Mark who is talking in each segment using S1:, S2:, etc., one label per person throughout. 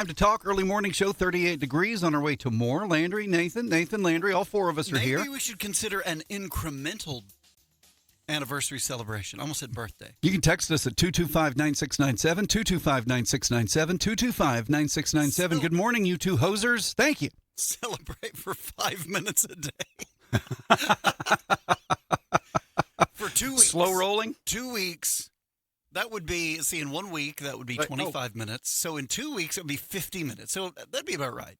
S1: Time to talk. Early morning show, 38 degrees. On our way to more. Landry, Nathan, Landry. All four of us are here.
S2: Maybe we should consider an incremental anniversary celebration. I almost said birthday.
S1: You can text us at 225-9697, 225-9697, 225-9697. Good morning, you two hosers. Thank you.
S2: Celebrate for 5 minutes a day. For 2 weeks.
S1: Slow rolling?
S2: 2 weeks. That would be, in 1 week, that would be 25 minutes. So in 2 weeks, it would be 50 minutes. So that'd be about right.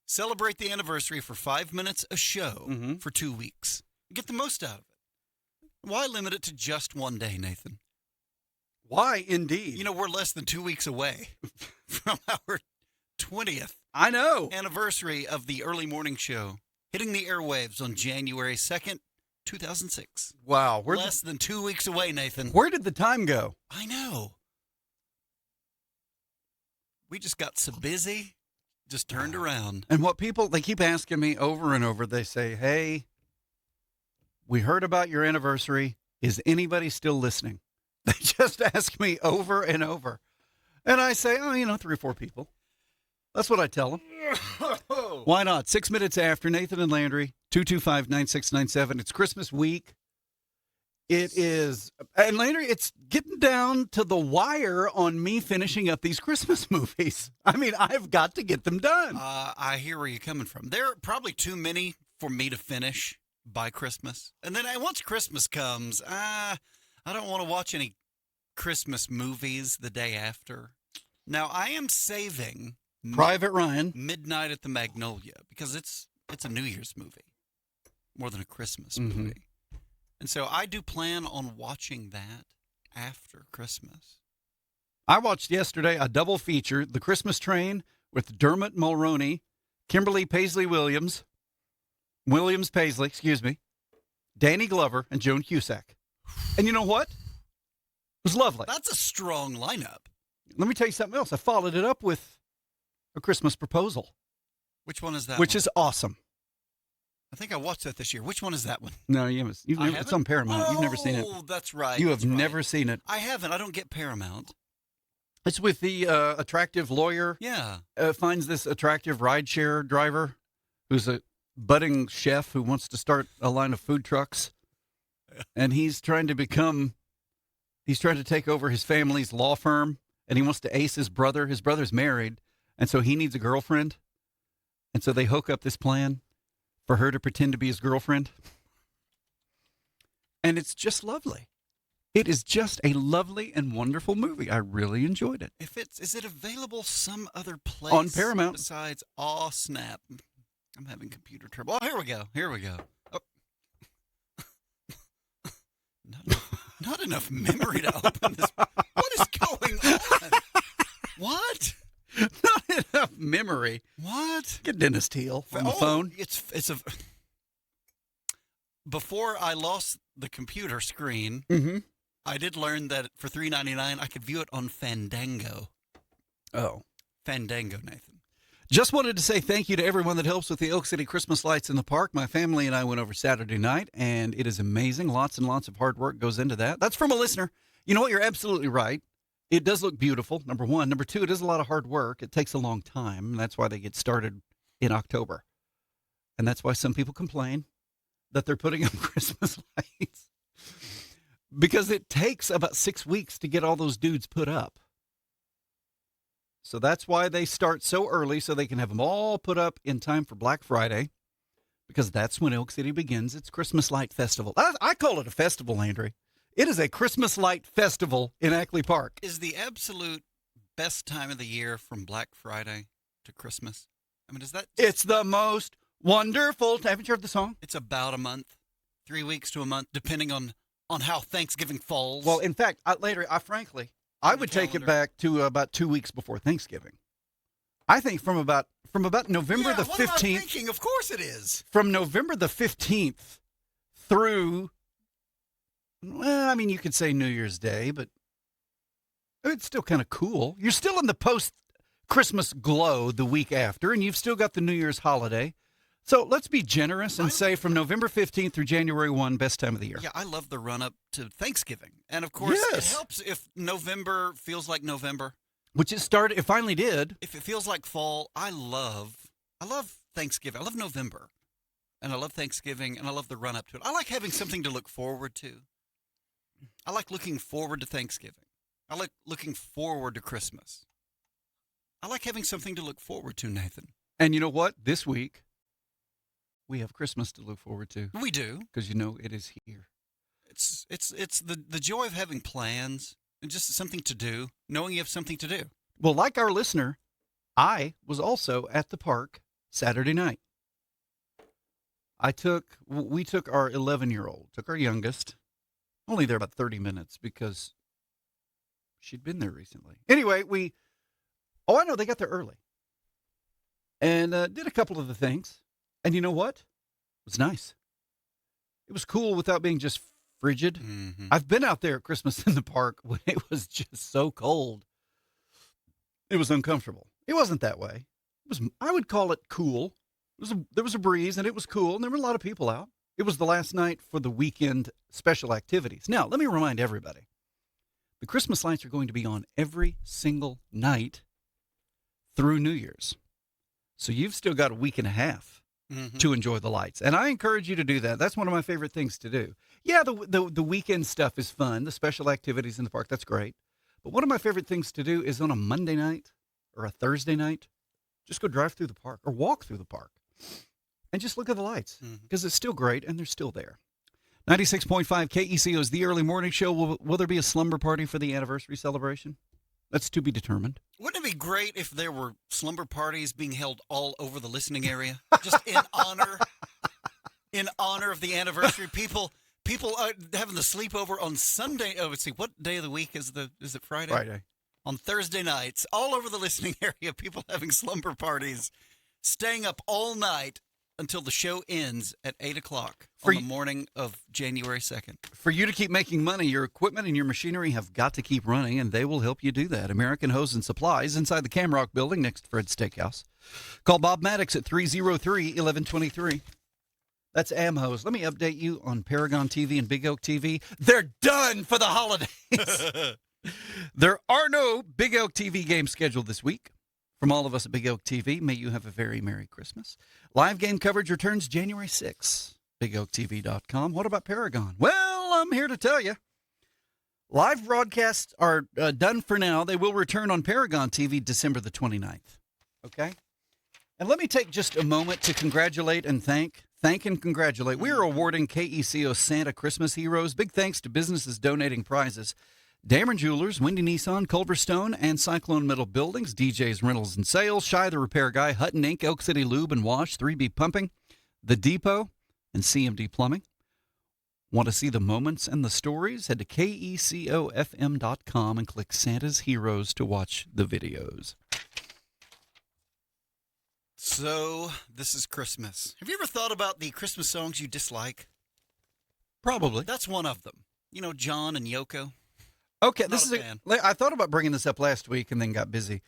S2: Celebrate the anniversary for 5 minutes a show for 2 weeks. Get the most out of it. Why limit it to just 1 day, Nathan?
S1: Why, indeed?
S2: You know, we're less than 2 weeks away from our 20th anniversary of the early morning show, hitting the airwaves on January 2nd, 2006.
S1: Wow.
S2: We're less than 2 weeks away, Nathan.
S1: Where did the time go?
S2: I know. We just got so busy, just turned around.
S1: And what people, they keep asking me over and over, they say, hey, we heard about your anniversary. Is anybody still listening? They just ask me over and over. And I say, 3 or 4 people. That's what I tell them. Why not? 6 minutes after Nathan and Landry, 225-9697. It's Christmas week. It is. And Landry, it's getting down to the wire on me finishing up these Christmas movies. I mean, I've got to get them done.
S2: I hear where you're coming from. There are probably too many for me to finish by Christmas. And then once Christmas comes, I don't want to watch any Christmas movies the day after. Now, I am saving
S1: Private Ryan,
S2: Midnight at the Magnolia, because it's a New Year's movie more than a Christmas movie. And so I do plan on watching that after Christmas.
S1: I watched yesterday a double feature, The Christmas Train with Dermot Mulroney, Kimberly Paisley-Williams, Danny Glover, and Joan Cusack. And you know what? It was lovely.
S2: That's a strong lineup.
S1: Let me tell you something else. I followed it up with A Christmas Proposal.
S2: Which one is that?
S1: Which is awesome.
S2: I think I watched that this year. Which one is that one?
S1: No, you haven't. It's on Paramount. You've never seen it.
S2: Oh, that's right.
S1: You have never seen it.
S2: I haven't. I don't get Paramount.
S1: It's with the attractive lawyer.
S2: Yeah.
S1: Finds this attractive rideshare driver who's a budding chef who wants to start a line of food trucks. And he's trying to take over his family's law firm, and he wants to ace his brother. His brother's married, and so he needs a girlfriend. And so they hook up this plan for her to pretend to be his girlfriend. And it's just lovely. It is just a lovely and wonderful movie. I really enjoyed it.
S2: Is it available some other place
S1: on Paramount
S2: besides? Oh, snap. I'm having computer trouble. Oh, here we go. Oh. Not enough memory to open this. What is going on? What?
S1: Not enough memory.
S2: What?
S1: Get Dennis Teal on the phone.
S2: Before I lost the computer screen, I did learn that for $3.99 I could view it on Fandango.
S1: Oh.
S2: Fandango, Nathan.
S1: Just wanted to say thank you to everyone that helps with the Elk City Christmas lights in the park. My family and I went over Saturday night, and it is amazing. Lots and lots of hard work goes into that. That's from a listener. You know what? You're absolutely right. It does look beautiful, number one. Number two, it is a lot of hard work. It takes a long time, and that's why they get started in October. And that's why some people complain that they're putting up Christmas lights. Because it takes about 6 weeks to get all those dudes put up. So that's why they start so early, so they can have them all put up in time for Black Friday, because that's when Elk City begins its Christmas Light Festival. I call it a festival, Landry. It is a Christmas Light Festival in Ackley Park.
S2: Is the absolute best time of the year from Black Friday to Christmas? I mean, is that...
S1: It's the most wonderful... Haven't you heard the song?
S2: It's about a month, 3 weeks to a month, depending on how Thanksgiving falls.
S1: Well, in fact, frankly... I would take it back to about 2 weeks before Thanksgiving. I think from about November the 15th.
S2: What am I thinking? Of course it is.
S1: From November the 15th through, well, I mean, you could say New Year's Day, but it's still kind of cool. You're still in the post-Christmas glow the week after, and you've still got the New Year's holiday. So let's be generous and say from November 15th through January 1, best time of the year.
S2: Yeah, I love the run-up to Thanksgiving. And, of course, It helps if November feels like November.
S1: Which it finally did.
S2: If it feels like fall, I love Thanksgiving. I love November. And I love Thanksgiving, and I love the run-up to it. I like having something to look forward to. I like looking forward to Thanksgiving. I like looking forward to Christmas. I like having something to look forward to, Nathan.
S1: And you know what? This week, we have Christmas to look forward to.
S2: We do.
S1: Because it is here.
S2: It's the joy of having plans and just something to do, knowing you have something to do.
S1: Well, like our listener, I was also at the park Saturday night. We took our 11-year-old, took our youngest, only there about 30 minutes because she'd been there recently. Anyway, I know, they got there early and did a couple of the things. And you know what? It was nice. It was cool without being just frigid.
S2: Mm-hmm.
S1: I've been out there at Christmas in the park when it was just so cold. It was uncomfortable. It wasn't that way. I would call it cool. There was a breeze, and it was cool, and there were a lot of people out. It was the last night for the weekend special activities. Now, let me remind everybody, the Christmas lights are going to be on every single night through New Year's. So you've still got a week and a half to enjoy the lights, and I encourage you to do that. That's one of my favorite things to do. Yeah, the weekend stuff is fun, the special activities in the park, that's great. But one of my favorite things to do is on a Monday night or a Thursday night, just go drive through the park or walk through the park. And just look at the lights, because it's still great, and they're still there. 96.5 KECO is the early morning show. Will there be a slumber party for the anniversary celebration? That's to be determined.
S2: Wouldn't it be great if there were slumber parties being held all over the listening area, just in honor of the anniversary? People having the sleepover on Sunday. Oh, let's see, what day of the week is it? Friday?
S1: Friday.
S2: On Thursday nights, all over the listening area, people having slumber parties, staying up all night until the show ends at 8 o'clock on the morning of January 2nd.
S1: For you to keep making money, your equipment and your machinery have got to keep running, and they will help you do that. American Hose and Supplies inside the Camrock building next to Fred's Steakhouse. Call Bob Maddox at 303-1123. That's Amhose. Let me update you on Paragon TV and Big Oak TV. They're done for the holidays. There are no Big Oak TV games scheduled this week. From all of us at Big Oak TV, may you have a very Merry Christmas. Live game coverage returns January 6th. BigOakTV.com. What about Paragon? Well, I'm here to tell you. Live broadcasts are done for now. They will return on Paragon TV December the 29th. Okay? And let me take just a moment to congratulate and thank and congratulate. We are awarding KECO Santa Christmas Heroes. Big thanks to businesses donating prizes. Dameron Jewelers, Windy Nissan, Culver Stone, and Cyclone Metal Buildings, DJ's Rentals and Sales, Shy the Repair Guy, Hutton Inc., Elk City Lube and Wash, 3B Pumping, The Depot, and CMD Plumbing. Want to see the moments and the stories? Head to KECOFM.com and click Santa's Heroes to watch the videos.
S2: So, this is Christmas. Have you ever thought about the Christmas songs you dislike?
S1: Probably.
S2: That's one of them. You know, John and Yoko.
S1: Okay,
S2: fan.
S1: I thought about bringing this up last week and then got busy.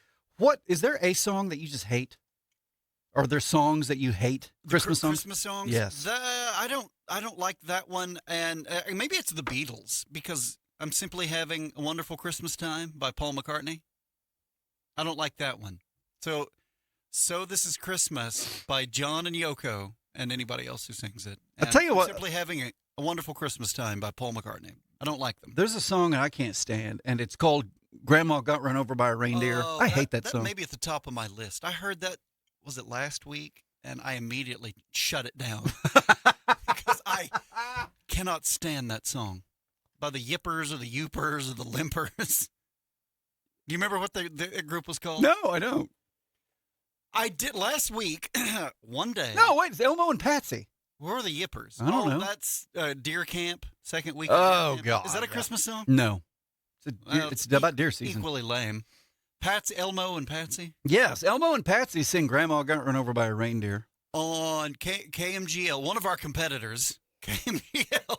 S1: Is there a song that you just hate? Are there songs that you hate? Christmas songs?
S2: Christmas songs?
S1: Yes.
S2: I don't like that one, and maybe it's the Beatles, because I'm Simply Having a Wonderful Christmas Time by Paul McCartney. I don't like that one. So This is Christmas by John and Yoko and anybody else who sings it. And
S1: I'll tell you what.
S2: Simply Having a Wonderful Christmas Time by Paul McCartney. I don't like them.
S1: There's a song I can't stand, and it's called Grandma Got Run Over by a Reindeer. I hate that song.
S2: That may be at the top of my list. I heard that, was it last week? And I immediately shut it down because I cannot stand that song by the Yippers or the Youpers or the Limpers. Do you remember what the group was called?
S1: No, I don't.
S2: I did last week, one day.
S1: No, wait, it's Elmo and Patsy.
S2: Where are the Yippers?
S1: I don't know.
S2: That's Deer Camp, second week.
S1: Oh,
S2: Camp.
S1: God.
S2: Is that a Christmas song?
S1: No. It's about deer season.
S2: Equally lame. Elmo and Patsy?
S1: Yes, Elmo and Patsy sing Grandma Got Run Over by a Reindeer.
S2: On KMGL, one of our competitors, KMGL,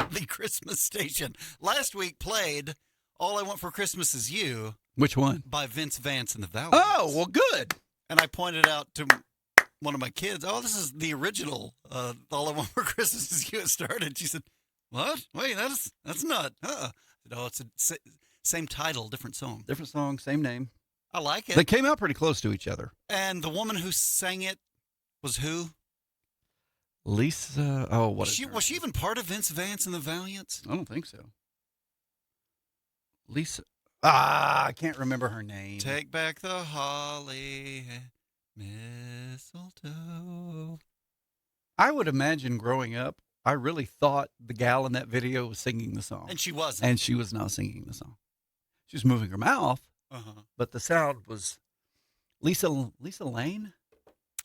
S2: the Christmas station, last week played All I Want for Christmas Is You.
S1: Which one?
S2: By Vince Vance and the Valley.
S1: Oh, well, good.
S2: And I pointed out to one of my kids, this is the original All I Want for Christmas Is You. It started. She said, what? Wait, that's not. I said, it's the same title, different song.
S1: Different song, same name.
S2: I like it.
S1: They came out pretty close to each other.
S2: And the woman who sang it was who?
S1: Lisa. Oh, what is
S2: Was she even part of Vince Vance and the Valiants?
S1: I don't think so. Lisa. I can't remember her name.
S2: Take back the holly, mistletoe.
S1: I would imagine growing up, I really thought the gal in that video was singing the song.
S2: And she wasn't.
S1: And she was not singing the song. She was moving her mouth, but the sound was Lisa Lane?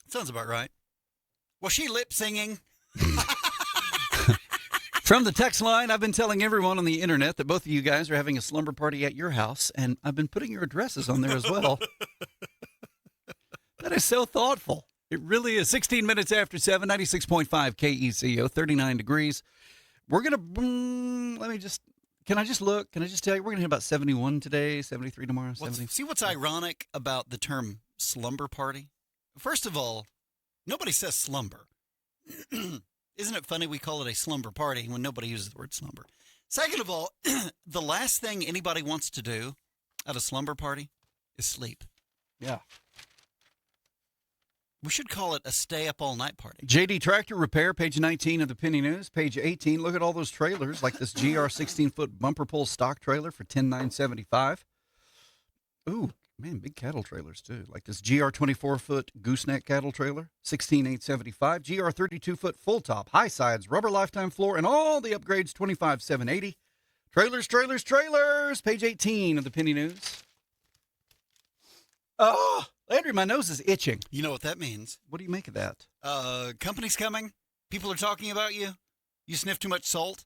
S2: Sounds about right. Was she lip singing?
S1: From the text line, I've been telling everyone on the internet that both of you guys are having a slumber party at your house, and I've been putting your addresses on there as well. That is so thoughtful. It really is. 16 minutes after 7, 96.5 KECO, 39 degrees. We're going to, can I just look? Can I just tell you, we're going to hit about 71 today, 73 tomorrow, 70.
S2: See what's ironic about the term slumber party? First of all, nobody says slumber. Isn't it funny we call it a slumber party when nobody uses the word slumber? Second of all, the last thing anybody wants to do at a slumber party is sleep.
S1: Yeah.
S2: We should call it a stay-up-all-night party.
S1: JD Tractor Repair, page 19 of the Penny News. Page 18, look at all those trailers, like this GR 16-foot bumper pull stock trailer for $10,975. Ooh, man, big cattle trailers, too. Like this GR 24-foot gooseneck cattle trailer, $16,875. GR 32-foot full-top, high sides, rubber lifetime floor, and all the upgrades, $25,780. Trailers, page 18 of the Penny News. Oh, Landry, my nose is itching.
S2: You know what that means.
S1: What do you make of that?
S2: Company's coming. People are talking about you. You sniff too much salt.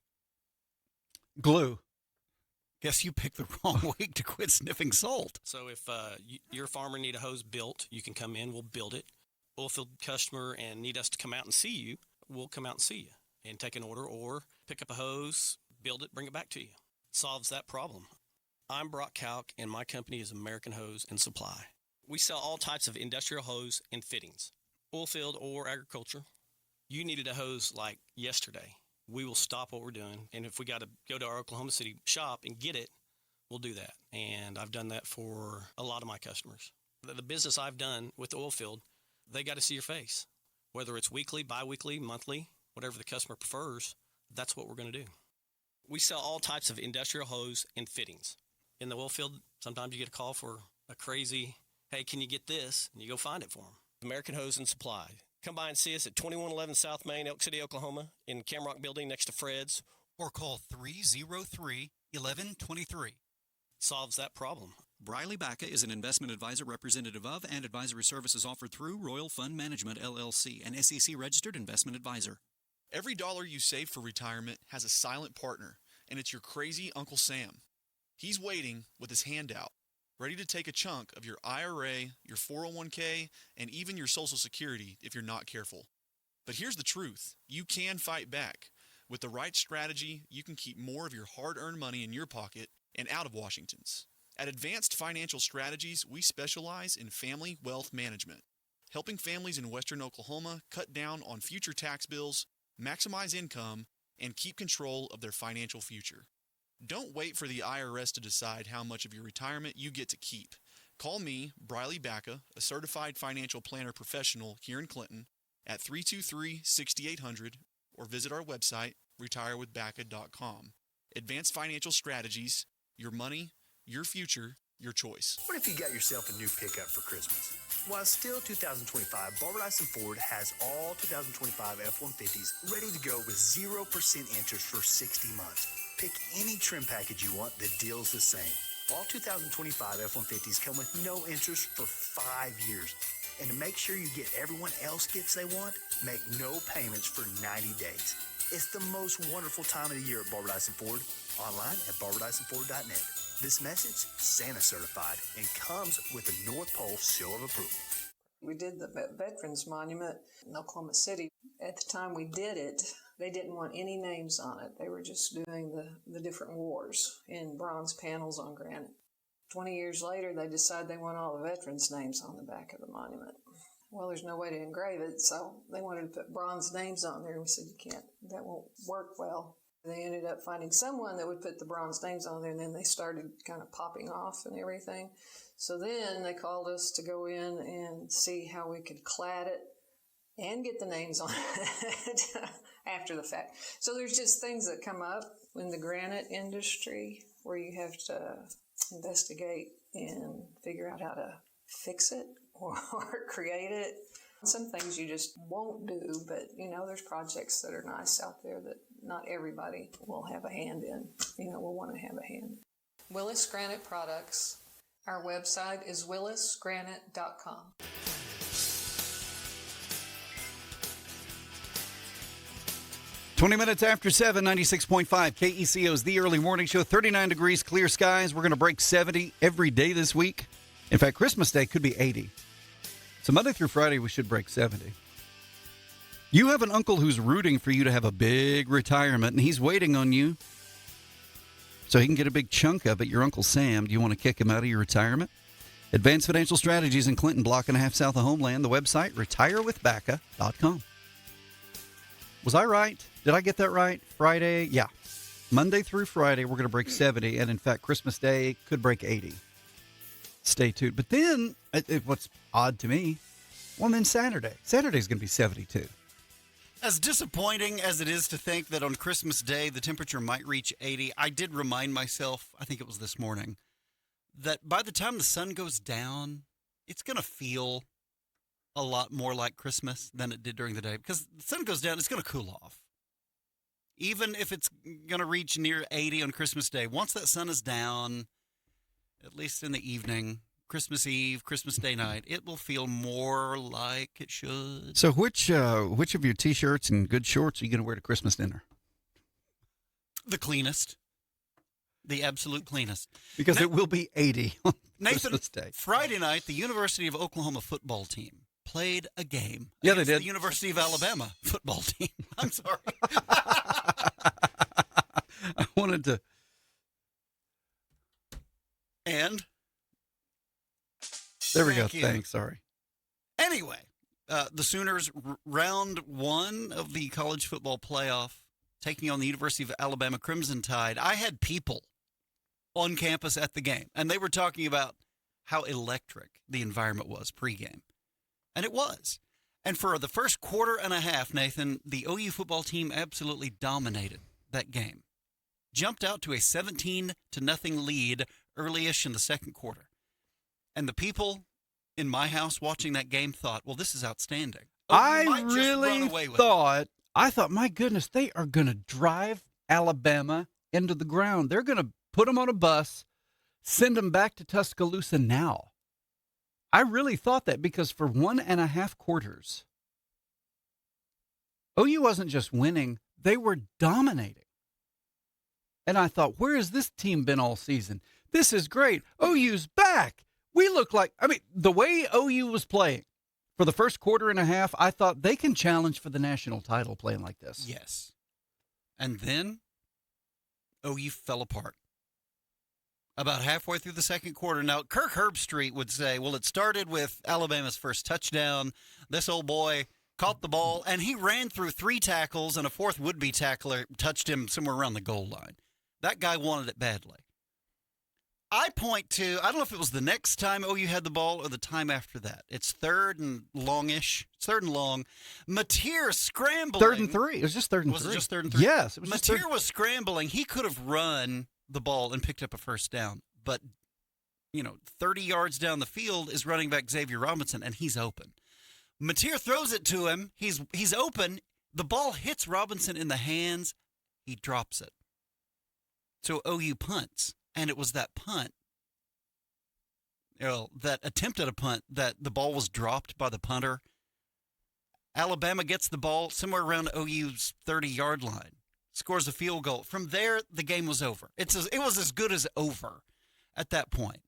S1: Glue.
S2: Guess you picked the wrong week to quit sniffing salt.
S3: So if your farmer need a hose built, you can come in, we'll build it. Oilfield customer and need us to come out and see you, we'll come out and see you and take an order or pick up a hose, build it, bring it back to you. Solves that problem. I'm Brock Kalk, and my company is American Hose and Supply. We sell all types of industrial hose and fittings, oilfield or agriculture. You needed a hose like yesterday. We will stop what we're doing, and if we got to go to our Oklahoma City shop and get it, we'll do that. And I've done that for a lot of my customers. The business I've done with the oilfield, they got to see your face. Whether it's weekly, bi-weekly, monthly, whatever the customer prefers, that's what we're going to do. We sell all types of industrial hose and fittings. In the oilfield, sometimes you get a call for a crazy, hey, can you get this? And you go find it for them. American Hose and Supply. Come by and see us at 2111 South Main, Elk City, Oklahoma, in Camrock Building next to Fred's.
S2: Or call 303-1123.
S3: Solves that problem.
S4: Briley Bacca is an investment advisor representative of and advisory services offered through Royal Fund Management, LLC, an SEC-registered investment advisor.
S5: Every dollar you save for retirement has a silent partner, and it's your crazy Uncle Sam. He's waiting with his hand out, ready to take a chunk of your IRA, your 401k, and even your Social Security if you're not careful. But here's the truth. You can fight back. With the right strategy, you can keep more of your hard-earned money in your pocket and out of Washington's. At Advanced Financial Strategies, we specialize in family wealth management, helping families in western Oklahoma cut down on future tax bills, maximize income, and keep control of their financial future. Don't wait for the IRS to decide how much of your retirement you get to keep. Call me, Briley Bacca, a certified financial planner professional here in Clinton, at 323-6800 or visit our website, retirewithbacca.com. Advanced Financial Strategies, your money, your future, your choice.
S6: What if you got yourself a new pickup for Christmas? While it's still 2025, Barbara Dyson Ford has all 2025 F-150s ready to go with 0% interest for 60 months. Pick any trim package you want, the deal's the same. All 2025 F-150s come with no interest for 5 years. And to make sure you get everyone else gets they want, make no payments for 90 days. It's the most wonderful time of the year at Barbara Dyson Ford. Online at barbadysonford.net. This message, Santa certified, and comes with a North Pole seal of approval.
S7: We did the Veterans Monument in Oklahoma City. At the time we did it, they didn't want any names on it. They were just doing the different wars in bronze panels on granite. 20 years later, they decided they want all the veterans' names on the back of the monument. Well, there's no way to engrave it, so they wanted to put bronze names on there. And we said, you can't, that won't work well. They ended up finding someone that would put the bronze names on there, and then they started kind of popping off and everything. So then they called us to go in and see how we could clad it and get the names on it after the fact. So there's just things that come up in the granite industry where you have to investigate and figure out how to fix it or create it. Some things you just won't do, but, there's projects that are nice out there that not everybody will have a hand in, will want to have a hand. Willis Granite Products. Our website is willisgranite.com.
S1: Minutes after 7, 96.5 KECO's The Early Morning Show. 39 degrees, clear skies. We're going to break 70 every day this week. In fact, Christmas Day could be 80. So Monday through Friday, we should break 70. You have an uncle who's rooting for you to have a big retirement, and he's waiting on you so he can get a big chunk of it. Your Uncle Sam, do you want to kick him out of your retirement? Advanced Financial Strategies in Clinton, block and a half south of Homeland. The website, retirewithbaca.com. Was I right? Did I get that right? Friday? Yeah. Monday through Friday, we're going to break 70. And in fact, Christmas Day could break 80. Stay tuned. But then, what's odd to me, then Saturday. Saturday's going to be 72.
S2: As disappointing as it is to think that on Christmas Day the temperature might reach 80, I did remind myself, I think it was this morning, that by the time the sun goes down, it's going to feel a lot more like Christmas than it did during the day. Because the sun goes down, it's going to cool off. Even if it's going to reach near 80 on Christmas Day, once that sun is down, at least in the evening, Christmas Eve, Christmas Day night, it will feel more like it should.
S1: So which of your T-shirts and good shorts are you going to wear to Christmas dinner?
S2: The cleanest. The absolute cleanest.
S1: Because it will be 80 on
S2: Nathan,
S1: Christmas Day.
S2: Friday night, the University of Oklahoma football team played a game.
S1: Yeah, they did.
S2: The University of Alabama football team. I'm sorry.
S1: I wanted to.
S2: And?
S1: There we go.
S2: Thank you.
S1: Thanks. Sorry.
S2: Anyway, the Sooners, round one of the college football playoff, taking on the University of Alabama Crimson Tide. I had people on campus at the game, and they were talking about how electric the environment was pregame. And it was. And for the first quarter and a half, Nathan, the OU football team absolutely dominated that game. Jumped out to a 17-0 lead early-ish in the second quarter. And the people in my house watching that game thought, well, this is outstanding.
S1: I thought, my goodness, they are going to drive Alabama into the ground. They're going to put them on a bus, send them back to Tuscaloosa now. I really thought that because for 1.5 quarters, OU wasn't just winning, they were dominating. And I thought, where has this team been all season? This is great. OU's back. We look like, the way OU was playing for the first quarter and a half, I thought they can challenge for the national title playing like this.
S2: Yes. And then OU fell apart. About halfway through the second quarter. Now, Kirk Herbstreit would say, well, it started with Alabama's first touchdown. This old boy caught the ball, and he ran through 3 tackles, and a fourth would-be tackler touched him somewhere around the goal line. That guy wanted it badly. I point to, I don't know if it was the next time OU had the ball or the time after that. It's third and longish. It's third and long. Mateer scrambling.
S1: 3rd and 3. It was just 3rd and 3.
S2: Was it just 3rd and 3?
S1: Yes. It was
S2: Mateer was scrambling. He could have run the ball and picked up a first down. But, 30 yards down the field is running back Xavier Robinson, and he's open. Mateer throws it to him. He's open. The ball hits Robinson in the hands. He drops it. So OU punts. And it was that punt, that attempt at a punt, that the ball was dropped by the punter. Alabama gets the ball somewhere around OU's 30-yard line, scores a field goal. From there, the game was over. It was as good as over at that point.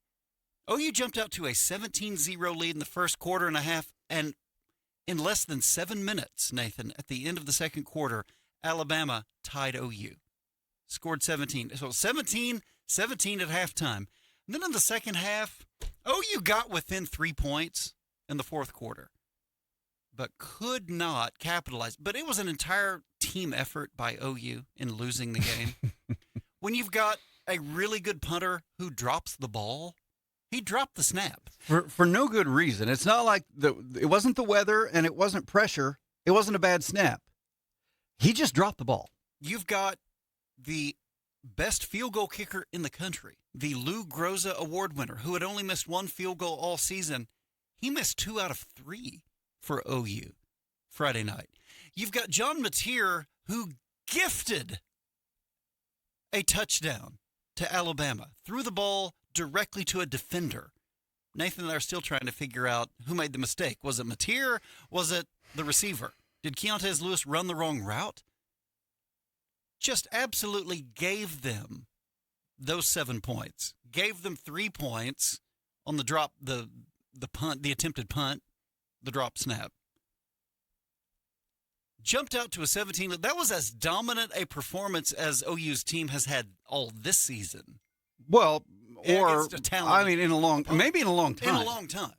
S2: OU jumped out to a 17-0 lead in the first quarter and a half, and in less than 7 minutes, Nathan, at the end of the second quarter, Alabama tied OU. Scored 17. So 17 at halftime. And then in the second half, OU got within 3 points in the fourth quarter. but could not capitalize. But it was an entire team effort by OU in losing the game. When you've got a really good punter who drops the ball, he dropped the snap.
S1: For no good reason. It's not like it wasn't the weather and it wasn't pressure. It wasn't a bad snap. He just dropped the ball.
S2: You've got the best field goal kicker in the country, the Lou Groza Award winner, who had only missed one field goal all season. He missed 2 out of 3 for OU Friday night. You've got John Mateer, who gifted a touchdown to Alabama, threw the ball directly to a defender. Nathan and I are still trying to figure out who made the mistake. Was it Mateer? Was it the receiver? Did Keontez Lewis run the wrong route? Just absolutely gave them those 7 points. Gave them 3 points on the drop, the punt, the attempted punt, the drop snap. Jumped out to a 17. That was as dominant a performance as OU's team has had all this season.
S1: Well, or
S2: Against a talented
S1: maybe in a long time.
S2: In a long time.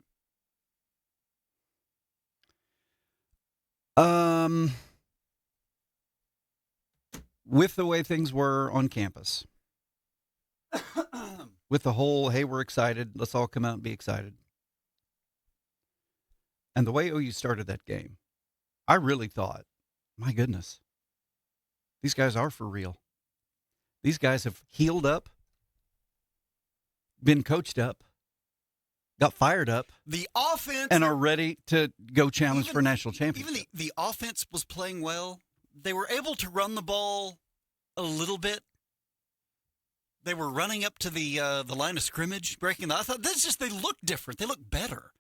S1: With the way things were on campus, with the whole, hey, we're excited, let's all come out and be excited. And the way OU started that game, I really thought, my goodness, these guys are for real. These guys have healed up, been coached up, got fired up.
S2: The offense.
S1: And are ready to go challenge for a national championship.
S2: Even the offense was playing well. They were able to run the ball a little bit. They were running up to the line of scrimmage, breaking the. I thought they look different. They look better.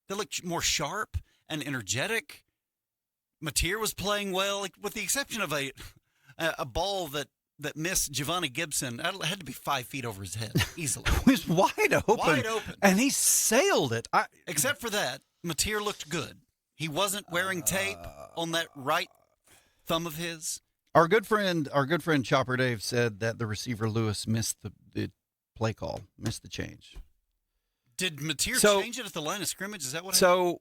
S2: They look more sharp and energetic. Mateer was playing well, with the exception of a ball that missed Giovanni Gibson. It had to be 5 feet over his head easily.
S1: It was wide open.
S2: Wide open.
S1: And he sailed it.
S2: Except for that, Mateer looked good. He wasn't wearing tape on that right thumb of his.
S1: Our good friend Chopper Dave said that the receiver Lewis missed the play call, missed the change.
S2: Did Mateer change it at the line of scrimmage? Is that what happened?
S1: So,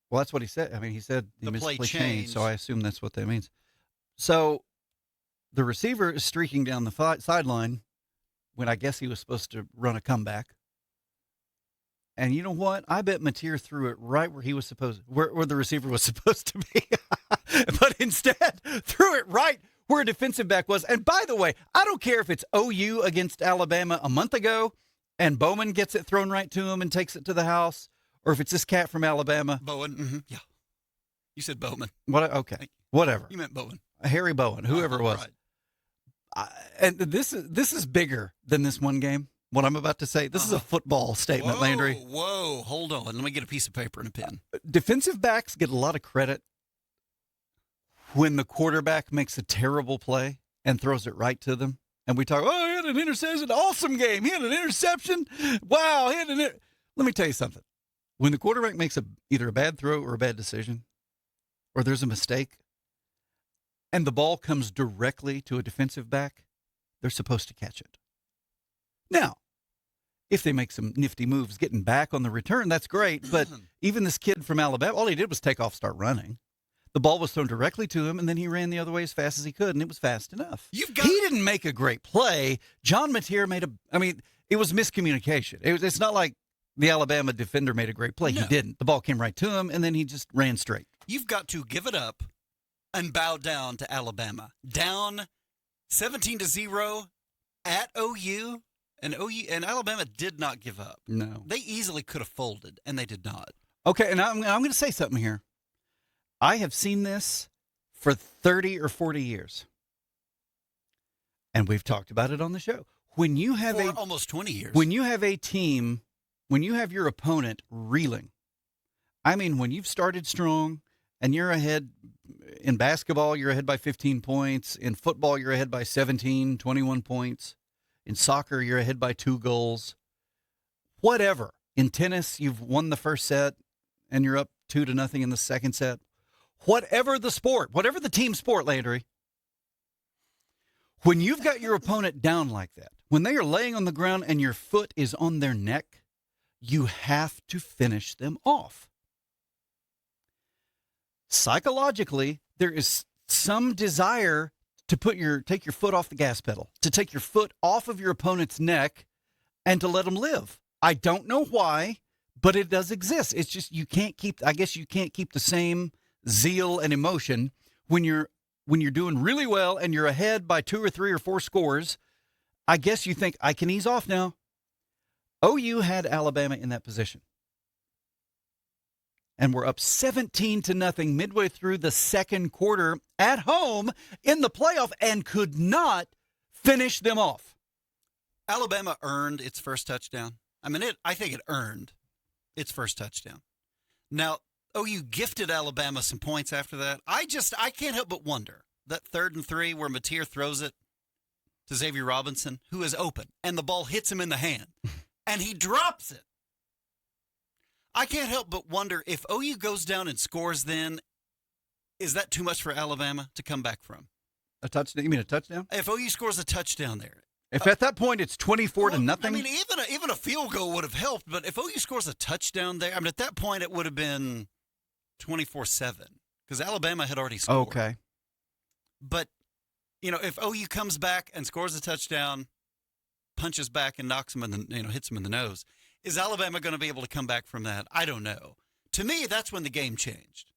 S1: well, that's what he said. I mean, he said he
S2: The
S1: missed
S2: play
S1: the play change, so
S2: changed.
S1: I assume that's what that means. So, the receiver is streaking down the sideline when I guess he was supposed to run a comeback. And you know what? I bet Mateer threw it right where he was where the receiver was supposed to be. But instead, threw it right where a defensive back was. And by the way, I don't care if it's OU against Alabama a month ago and Bowman gets it thrown right to him and takes it to the house, or if it's this cat from Alabama.
S2: Bowen. Mm-hmm. Yeah. You said Bowman.
S1: What? Okay. Whatever.
S2: You meant Bowen.
S1: Harry Bowen, whoever it was.
S2: Right.
S1: And this is bigger than this one game. What I'm about to say. This is a football statement, Landry.
S2: Whoa, hold on. Let me get a piece of paper and a pen.
S1: Defensive backs get a lot of credit when the quarterback makes a terrible play and throws it right to them. And we talk, he had an interception. Awesome game. He had an interception. Wow. Let me tell you something. When the quarterback makes either a bad throw or a bad decision, or there's a mistake, and the ball comes directly to a defensive back, they're supposed to catch it. Now, if they make some nifty moves getting back on the return, that's great. But even this kid from Alabama, all he did was take off, start running. The ball was thrown directly to him, and then he ran the other way as fast as he could, and it was fast enough. He didn't make a great play. John Mateer it was miscommunication. It's not like the Alabama defender made a great play. No. He didn't. The ball came right to him, and then he just ran straight.
S2: You've got to give it up and bow down to Alabama. Down 17-0 at OU. And Alabama did not give up.
S1: No.
S2: They easily could have folded, and they did not.
S1: Okay, and I'm going to say something here. I have seen this for 30 or 40 years. And we've talked about it on the show. When you have
S2: almost 20 years.
S1: When you have a team, when you have your opponent reeling, I mean, when you've started strong and you're ahead in basketball, you're ahead by 15 points. In football, you're ahead by 17, 21 points. In soccer, you're ahead by 2 goals. Whatever. In tennis, you've won the first set and you're up 2-0 in the second set. Whatever the sport, whatever the team sport, Landry, when you've got your opponent down like that, when they are laying on the ground and your foot is on their neck, you have to finish them off. psychologically, there is some desire to take your foot off the gas pedal, to take your foot off of your opponent's neck and to let them live. I don't know why, but it does exist. It's just you can't keep the same zeal and emotion when you're doing really well and you're ahead by 2 or 3 or 4 scores. I guess you think I can ease off now. OU had Alabama in that position. And we're up 17-0 midway through the second quarter at home in the playoff and could not finish them off.
S2: Alabama earned its first touchdown. I think it earned its first touchdown. Now, OU gifted Alabama some points after that. I can't help but wonder that 3rd and 3 where Mateer throws it to Xavier Robinson, who is open, and the ball hits him in the hand, and he drops it. I can't help but wonder if OU goes down and scores then, is that too much for Alabama to come back from?
S1: A touchdown? You mean a touchdown?
S2: If OU scores a touchdown there.
S1: If at that point it's 24-0?
S2: Even a field goal would have helped, but if OU scores a touchdown there, at that point it would have been 24-7 because Alabama had already scored.
S1: Okay.
S2: But, if OU comes back and scores a touchdown, punches back and knocks him hits him in the nose, is Alabama going to be able to come back from that? I don't know. To me, that's when the game changed.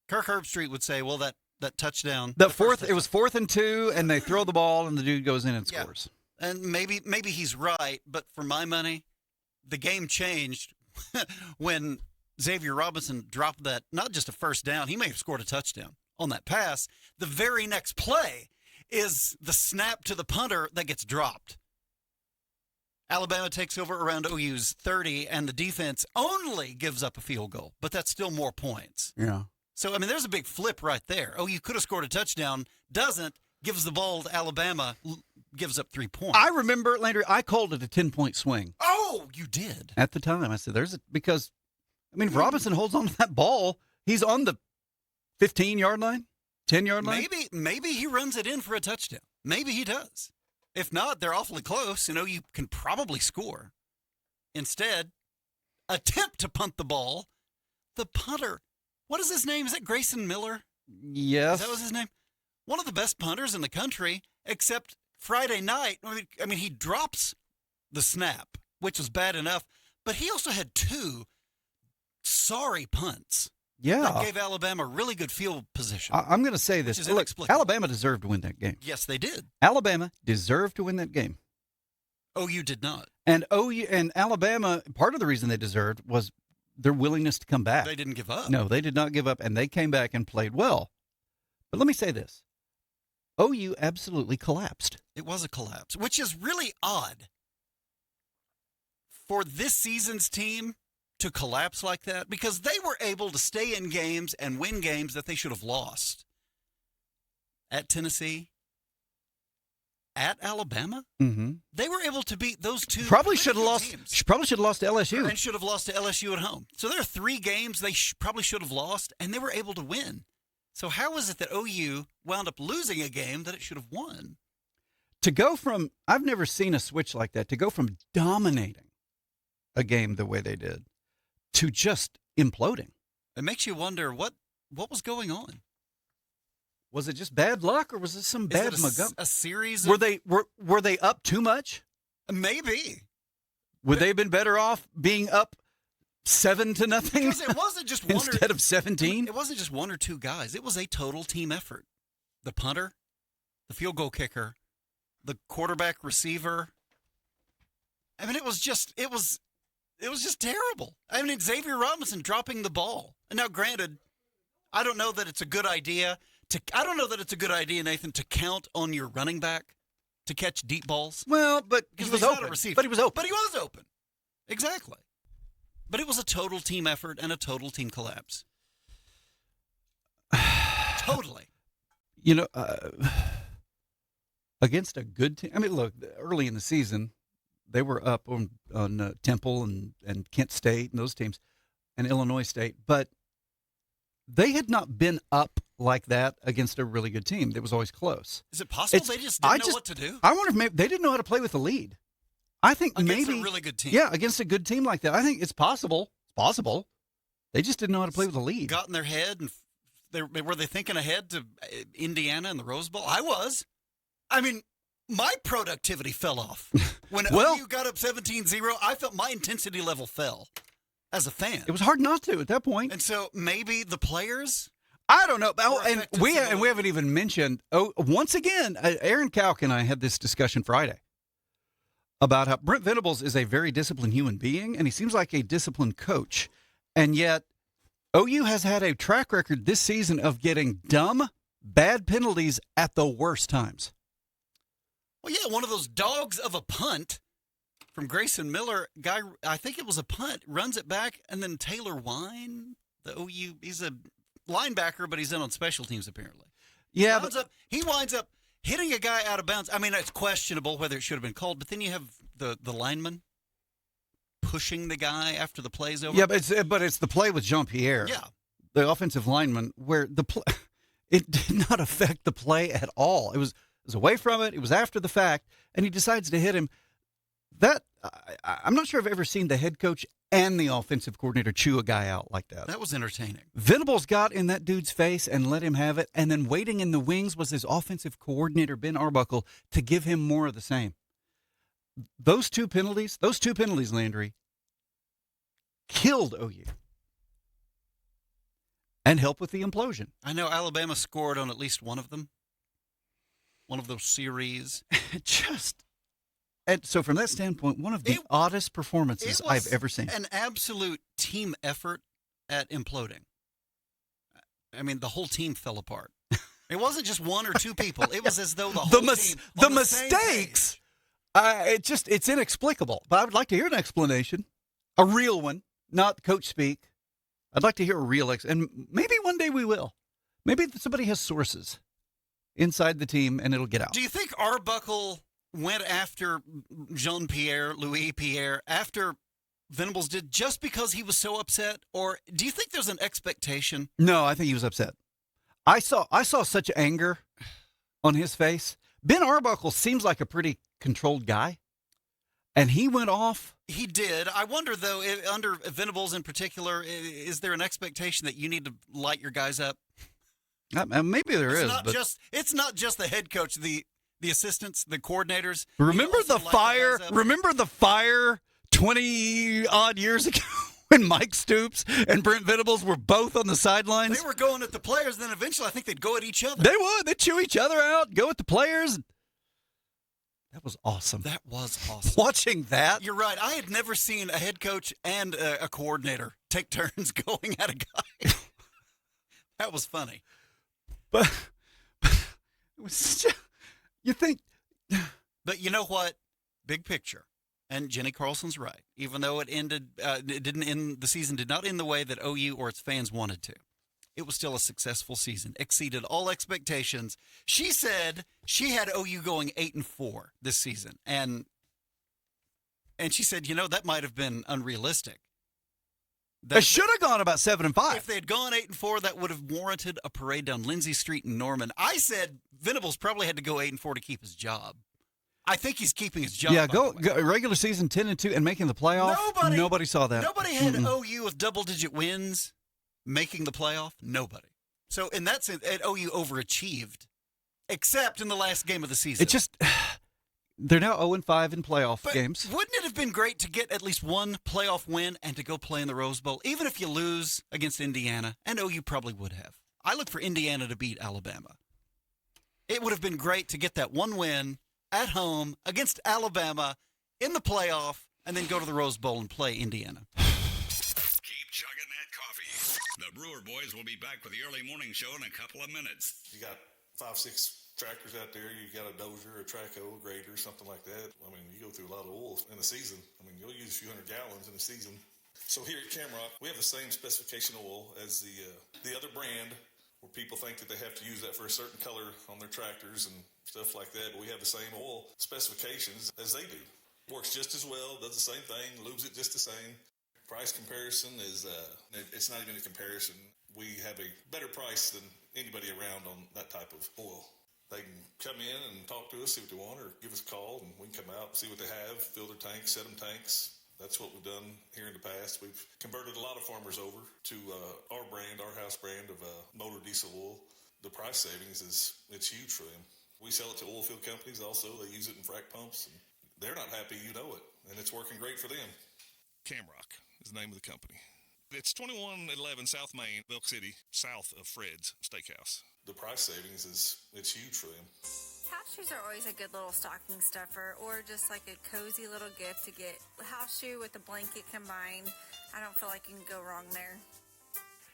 S2: Kirk Herbstreit would say, well, that touchdown.
S1: It was 4th and 2, and they throw the ball, and the dude goes in and scores.
S2: And maybe he's right, but for my money, the game changed when Xavier Robinson dropped that, not just a first down, he may have scored a touchdown on that pass. The very next play is the snap to the punter that gets dropped. Alabama takes over around OU's 30, and the defense only gives up a field goal, but that's still more points.
S1: Yeah.
S2: So, there's a big flip right there. OU could have scored a touchdown, doesn't, gives the ball to Alabama, gives up 3 points.
S1: I remember, Landry, I called it a 10-point swing.
S2: Oh, you did?
S1: At the time. I said, because if Robinson holds on to that ball, he's on the 15-yard line, 10-yard line.
S2: Maybe he runs it in for a touchdown. Maybe he does. If not, they're awfully close. You can probably score. Instead, attempt to punt the ball. The punter, what is his name? Is it Grayson Miller?
S1: Yes.
S2: That was his name? One of the best punters in the country, except Friday night. He drops the snap, which was bad enough, but he also had 2 sorry punts.
S1: Yeah.
S2: That gave Alabama really good field position.
S1: I'm going to say this. Look, Alabama deserved to win that game.
S2: Yes, they did.
S1: Alabama deserved to win that game.
S2: OU did not.
S1: And OU and Alabama, part of the reason they deserved was their willingness to come back.
S2: They didn't give up.
S1: No, they did not give up, and they came back and played well. But let me say this. OU absolutely collapsed.
S2: It was a collapse, which is really odd for this season's team to collapse like that, because they were able to stay in games and win games that they should have lost. At Tennessee, at Alabama, they were able to beat those two.
S1: Probably should have lost.
S2: Teams.
S1: Probably should have lost to LSU.
S2: And should have lost to LSU at home. So there are 3 games they probably should have lost, and they were able to win. So how is it that OU wound up losing a game that it should have won?
S1: To go from, I've never seen a switch like that, to go from dominating a game the way they did to just imploding.
S2: It makes you wonder what was going on.
S1: Was it just bad luck, or was it some bad
S2: a series?
S1: Were they up too much?
S2: Maybe.
S1: Would they have been better off being up 7-0?
S2: Because it wasn't just one
S1: instead of 17.
S2: It wasn't just 1 or 2 guys. It was a total team effort. The punter, the field goal kicker, the quarterback receiver. It was just terrible. Xavier Robinson dropping the ball. And now, granted, I don't know that it's a good idea Nathan, to count on your running back to catch deep balls.
S1: Well, but he was open. But he was open.
S2: But he was open. Exactly. But it was a total team effort and a total team collapse. Totally.
S1: Against a good team. Look, early in the season, they were up on Temple and Kent State and those teams and Illinois State, but they had not been up like that against a really good team. It was always close.
S2: Is it possible they just didn't know what to do?
S1: I wonder if maybe they didn't know how to play with the lead. I think
S2: against a really good team.
S1: Yeah, against a good team like that. I think it's possible. It's possible. They just didn't know how to play with the lead.
S2: Got in their head and were they thinking ahead to Indiana and the Rose Bowl? I was. I mean, my productivity fell off. When OU got up 17-0, I felt my intensity level fell as a fan.
S1: It was hard not to at that point.
S2: And so maybe the players...
S1: I don't know. Oh, and we haven't even mentioned, once again, Aaron Kalk and I had this discussion Friday about how Brent Venables is a very disciplined human being, and he seems like a disciplined coach. And yet, OU has had a track record this season of getting dumb, bad penalties at the worst times.
S2: Well, yeah, one of those dogs of a punt from Grayson Miller, guy, I think it was a punt, runs it back, and then Taylor Wine, the OU, he's a linebacker, but he's in on special teams apparently.
S1: Yeah,
S2: he winds up hitting a guy out of bounds. I mean, it's questionable whether it should have been called, but then you have the lineman pushing the guy after the play's over.
S1: Yeah, but it's the play with Jean-Pierre.
S2: Yeah,
S1: the offensive lineman, where it did not affect the play at all. It was away from it. It was after the fact, and he decides to hit him. I'm not sure I've ever seen the head coach and the offensive coordinator chew a guy out like that.
S2: That was entertaining.
S1: Venables got in that dude's face and let him have it, and then waiting in the wings was his offensive coordinator, Ben Arbuckle, to give him more of the same. Those two penalties, Landry, killed OU and helped with the implosion.
S2: I know Alabama scored on at least one of them, one of those series. And so from that standpoint, one of the oddest performances I've ever seen. An absolute team effort at imploding. I mean, the whole team fell apart. It wasn't just one or two people. It was as though the whole team
S1: the mistakes. It's inexplicable. But I would like to hear an explanation, a real one, not coach speak. I'd like to hear a real and maybe one day we will. Maybe somebody has sources inside the team and it'll get out.
S2: Do you think Arbuckle went after Louis Pierre after Venables did just because he was so upset? Or do you think there's an expectation?
S1: No, I think he was upset. I saw such anger on his face. Ben Arbuckle seems like a pretty controlled guy, and he went off.
S2: He did. I wonder, though, under Venables in particular, is there an expectation that you need to light your guys up?
S1: Maybe there is.
S2: It's not just the head coach, the assistants, the coordinators.
S1: Remember the fire? Remember the fire 20-odd years ago when Mike Stoops and Brent Venables were both on the sidelines?
S2: They were going at the players, then eventually I think they'd go at each other.
S1: They would. They'd chew each other out, go at the players. That was awesome.
S2: That was awesome.
S1: Watching that.
S2: You're right. I had never seen a head coach and a coordinator take turns going at a guy. That was funny.
S1: But it was just, you think.
S2: But you know what? Big picture. And Jenny Carlson's right. Even though it didn't end, the season did not end the way that OU or its fans wanted to. It was still a successful season, exceeded all expectations. She said she had OU going 8-4 this season. And she said, that might have been unrealistic.
S1: They should have gone about 7-5.
S2: If they had gone 8-4, that would have warranted a parade down Lindsay Street in Norman. I said Venables probably had to go 8-4 to keep his job. I think he's keeping his job.
S1: Yeah, go regular season 10-2 and making the playoff. Nobody saw that.
S2: Nobody had OU with double-digit wins making the playoff. Nobody. So in that sense, OU overachieved, except in the last game of the season.
S1: It just. They're now 0-5 in playoff games.
S2: Wouldn't it have been great to get at least one playoff win and to go play in the Rose Bowl, even if you lose against Indiana? And OU probably would have. I look for Indiana to beat Alabama. It would have been great to get that one win at home against Alabama in the playoff and then go to the Rose Bowl and play Indiana.
S8: Keep chugging that coffee. The Brewer boys will be back with the early morning show in a couple of minutes.
S9: You got 5-6 tractors out there, you got a dozer, a traco, a grader, something like that. I mean, you go through a lot of oil in the season. I mean, you'll use a few hundred gallons in a season. So here at Camrock, we have the same specification oil as the other brand, where people think that they have to use that for a certain color on their tractors and stuff like that. But we have the same oil specifications as they do. Works just as well, does the same thing, lubes it just the same. Price comparison is, it's not even a comparison. We have a better price than anybody around on that type of oil. They can come in and talk to us, see what they want, or give us a call, and we can come out and see what they have, fill their tanks, set them tanks. That's what we've done here in the past. We've converted a lot of farmers over to our brand. brand, our house brand of motor diesel oil. The price savings it's huge for them. We sell it to oil field companies also. They use it in frac pumps. And they're not happy, you know it, and it's working great for them. Camrock is the name of the company. It's 2111 South Main, Elk City, south of Fred's Steakhouse. The price savings it's huge for them.
S10: House shoes are always a good little stocking stuffer, or just like a cozy little gift to get a house shoe with a blanket combined. I don't feel like you can go wrong there.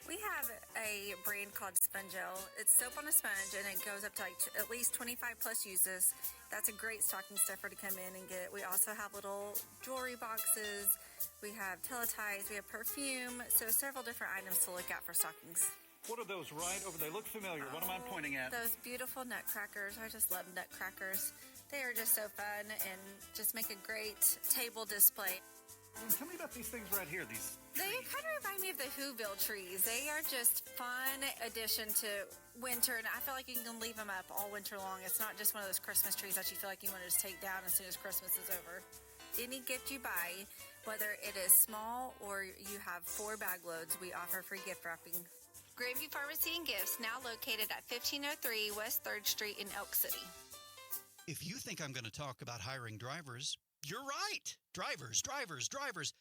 S10: We have a brand called Spongel. It's soap on a sponge, and it goes up to at least 25 plus uses. That's a great stocking stuffer to come in and get. We also have little jewelry boxes. We have teleties. We have perfume. So several different items to look at for stockings.
S1: What are those right over? They look familiar. What am I pointing at?
S10: Those beautiful nutcrackers. I just love nutcrackers. They are just so fun and just make a great table display.
S1: Tell me about these things right here.
S10: They kind of remind me of the Whoville trees. They are just fun addition to winter, and I feel like you can leave them up all winter long. It's not just one of those Christmas trees that you feel like you want to just take down as soon as Christmas is over. Any gift you buy, whether it is small or you have 4 bag loads, we offer free gift wrapping. Grandview Pharmacy and Gifts, now located at 1503 West 3rd Street in Elk City.
S4: If you think I'm going to talk about hiring drivers, you're right. Drivers.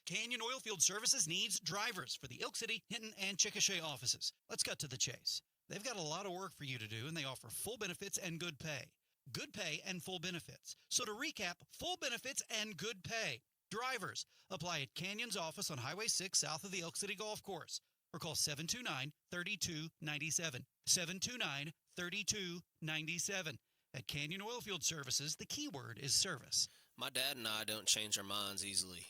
S4: Canyon Oilfield Services needs drivers for the Elk City, Hinton, and Chickasha offices. Let's cut to the chase. They've got a lot of work for you to do, and they offer full benefits and good pay. Good pay and full benefits. So to recap, full benefits and good pay. Drivers. Apply at Canyon's office on Highway 6 south of the Elk City Golf Course. Or call 729-3297. 729-3297. At Canyon Oilfield Services, the keyword is service.
S3: My dad and I don't change our minds easily,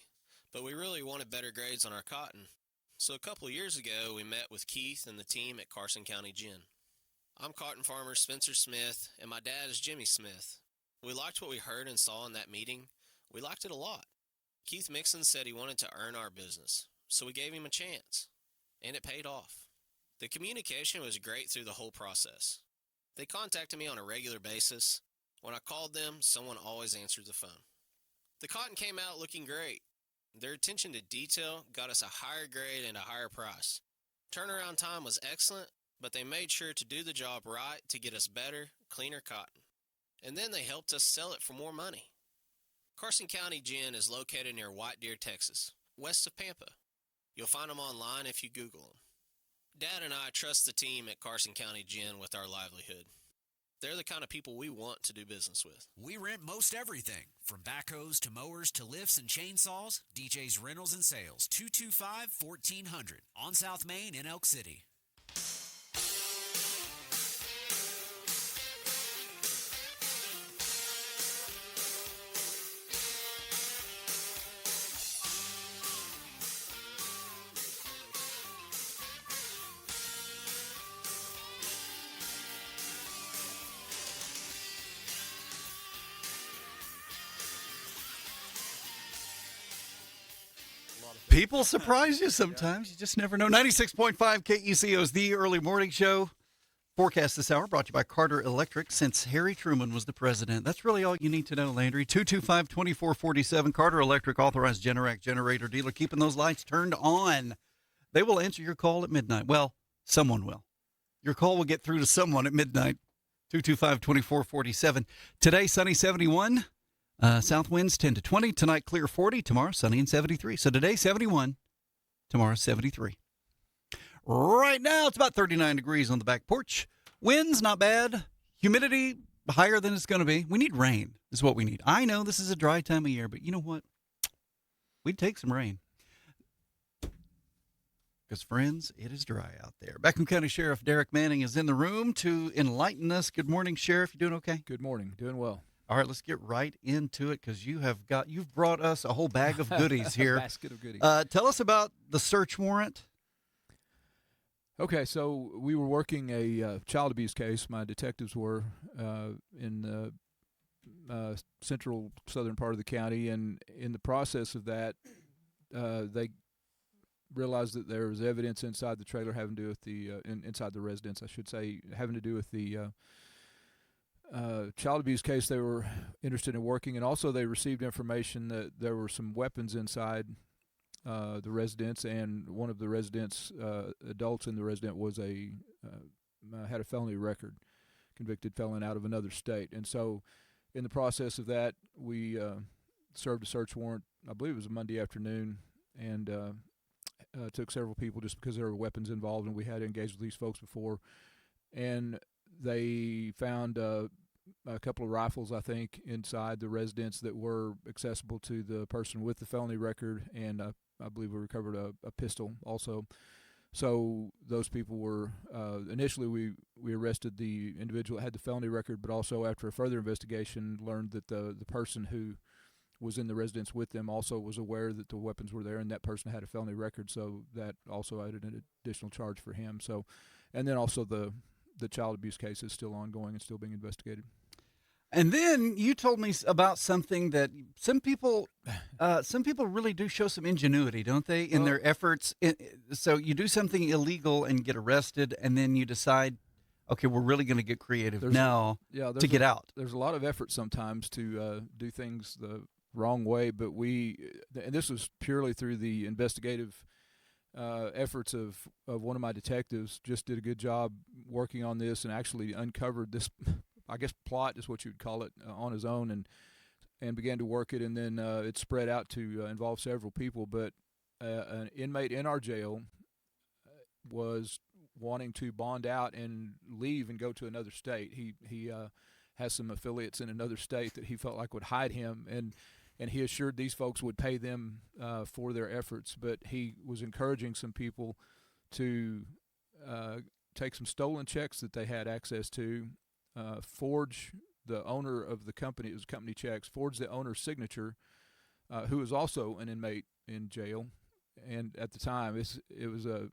S3: but we really wanted better grades on our cotton. So a couple of years ago, we met with Keith and the team at Carson County Gin. I'm cotton farmer Spencer Smith, and my dad is Jimmy Smith. We liked what we heard and saw in that meeting. We liked it a lot. Keith Mixon said he wanted to earn our business, so we gave him a chance, and it paid off. The communication was great through the whole process. They contacted me on a regular basis. When I called them, someone always answered the phone. The cotton came out looking great. Their attention to detail got us a higher grade and a higher price. Turnaround time was excellent, but they made sure to do the job right to get us better, cleaner cotton. And then they helped us sell it for more money. Carson County Gin is located near White Deer, Texas, west of Pampa. You'll find them online if you Google them. Dad and I trust the team at Carson County Gin with our livelihood. They're the kind of people we want to do business with.
S11: We rent most everything, from backhoes to mowers to lifts and chainsaws. DJ's Rentals and Sales, 225-1400 on South Main in Elk City.
S1: People surprise you sometimes. You just never know. 96.5 KECO is the early morning show. Forecast this hour brought to you by Carter Electric. Since Harry Truman was the president, that's really all you need to know, Landry. 225-2447. Carter Electric, authorized Generac generator dealer, keeping those lights turned on. They will answer your call at midnight. Well, someone will. Your call will get through to someone at midnight. 225-2447. Today, sunny 71. South winds 10 to 20. Tonight, clear 40. Tomorrow, sunny and 73. So today, 71. Tomorrow, 73. Right now, it's about 39 degrees on the back porch. Winds, not bad. Humidity, higher than it's going to be. We need rain is what we need. I know this is a dry time of year, but you know what? We'd take some rain. Because, friends, it is dry out there. Beckham County Sheriff Derek Manning is in the room to enlighten us. Good morning, Sheriff. You doing okay?
S12: Good morning. Doing well.
S1: All right, let's get right into it because you've brought us a whole bag of goodies here.
S12: Basket of goodies.
S1: Tell us about the search warrant.
S12: Okay, so we were working a child abuse case. My detectives were in the central southern part of the county, and in the process of that, they realized that there was evidence inside the trailer having to do with the inside the residence, I should say, having to do with the child abuse case they were interested in working, and also they received information that there were some weapons inside the residents, and one of the residents, adults in the resident, was had a felony record, convicted felon out of another state. And so in the process of that, we served a search warrant, I believe it was a Monday afternoon, and took several people just because there were weapons involved, and we had engaged with these folks before. And they found a couple of rifles, I think, inside the residence that were accessible to the person with the felony record, and I believe we recovered a pistol also. So those people were initially we arrested the individual that had the felony record, but also after a further investigation learned that the person who was in the residence with them also was aware that the weapons were there, and that person had a felony record, so that also added an additional charge for him. So, and then also the child abuse case is still ongoing and still being investigated.
S1: And then you told me about something that some people really do show some ingenuity, don't they, in their efforts? So you do something illegal and get arrested, and then you decide, okay, we're really going to get creative to get out.
S12: There's a lot of effort sometimes to do things the wrong way, but and this was purely through the investigative efforts of one of my detectives. Just did a good job working on this and actually uncovered this, I guess, plot is what you'd call it, on his own, and began to work it, and then it spread out to involve several people. But an inmate in our jail was wanting to bond out and leave and go to another state. He has some affiliates in another state that he felt like would hide him, and he assured these folks would pay them for their efforts. But he was encouraging some people to take some stolen checks that they had access to, forge the owner of the company, it was company checks, forge the owner's signature, who was also an inmate in jail. And at the time, it was a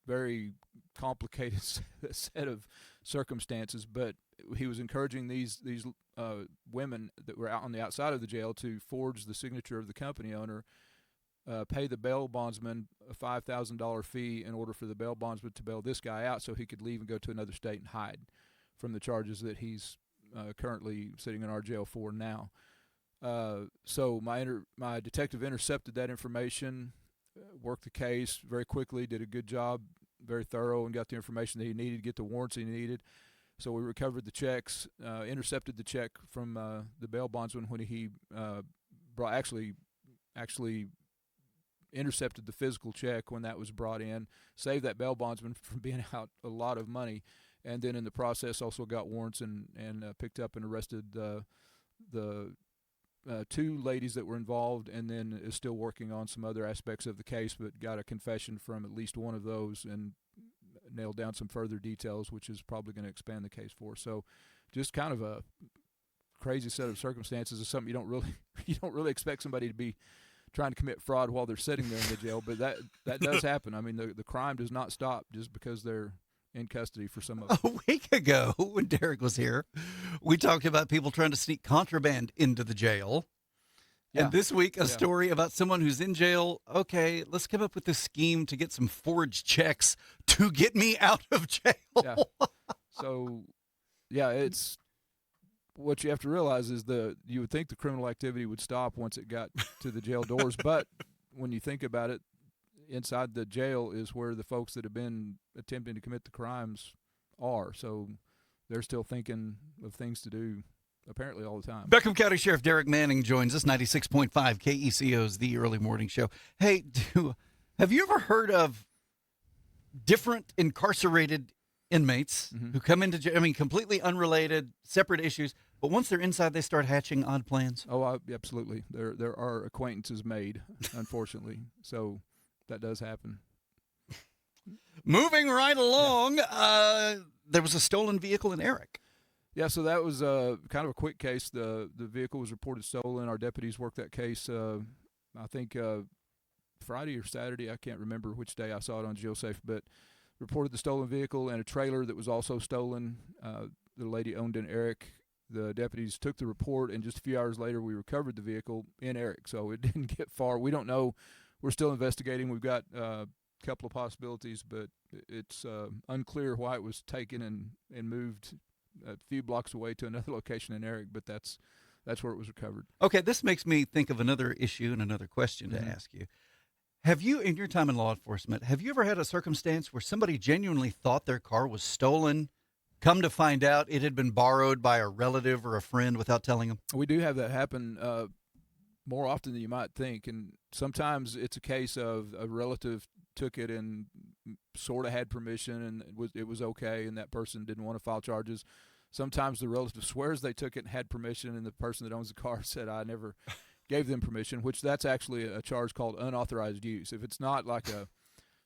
S12: very complicated set of circumstances, but he was encouraging these women that were out on the outside of the jail to forge the signature of the company owner, pay the bail bondsman a $5,000 fee in order for the bail bondsman to bail this guy out so he could leave and go to another state and hide from the charges that he's currently sitting in our jail for now. So my detective intercepted that information, worked the case very quickly, did a good job, very thorough, and got the information that he needed to get the warrants he needed. So we recovered the checks, intercepted the check from the bail bondsman when he actually intercepted the physical check when that was brought in, saved that bail bondsman from being out a lot of money, and then in the process also got warrants and picked up and arrested the two ladies that were involved, and then is still working on some other aspects of the case, but got a confession from at least one of those and nailed down some further details, which is probably going to expand the case for. So just kind of a crazy set of circumstances is something you don't really expect somebody to be trying to commit fraud while they're sitting there in the jail, but that does happen. I mean, the crime does not stop just because they're in custody for some of them.
S1: A week ago, when Derek was here, we talked about people trying to sneak contraband into the jail. Yeah. And this week, a story about someone who's in jail. Okay, let's come up with this scheme to get some forged checks to get me out of jail.
S12: Yeah. So, it's what you have to realize is you would think the criminal activity would stop once it got to the jail doors, but when you think about it, inside the jail is where the folks that have been attempting to commit the crimes are. So they're still thinking of things to do apparently all the time.
S1: Beckham County Sheriff Derek Manning joins us, 96.5 KECO's The Early Morning Show. Hey, have you ever heard of different incarcerated inmates who come into jail? I mean, completely unrelated, separate issues, but once they're inside, they start hatching odd plans?
S12: Oh, absolutely. There are acquaintances made, unfortunately. So that does happen.
S1: Moving right along, there was a stolen vehicle in Eric.
S12: Yeah, so that was kind of a quick case. The vehicle was reported stolen. Our deputies worked that case, I think, Friday or Saturday. I can't remember which day I saw it on GeoSafe, but reported the stolen vehicle and a trailer that was also stolen. The lady owned in Eric. The deputies took the report, and just a few hours later, we recovered the vehicle in Eric. So it didn't get far. We don't know. We're still investigating. We've got a couple of possibilities, but it's unclear why it was taken and moved a few blocks away to another location in Eric, but that's where it was recovered.
S1: Okay, this makes me think of another issue and another question to ask you. Have you, in your time in law enforcement, have you ever had a circumstance where somebody genuinely thought their car was stolen, come to find out it had been borrowed by a relative or a friend without telling them?
S12: We do have that happen more often than you might think, and sometimes it's a case of a relative took it and sort of had permission and it was okay, and that person didn't want to file charges. Sometimes the relative swears they took it and had permission, and the person that owns the car said, I never gave them permission, which that's actually a charge called unauthorized use. If it's not like a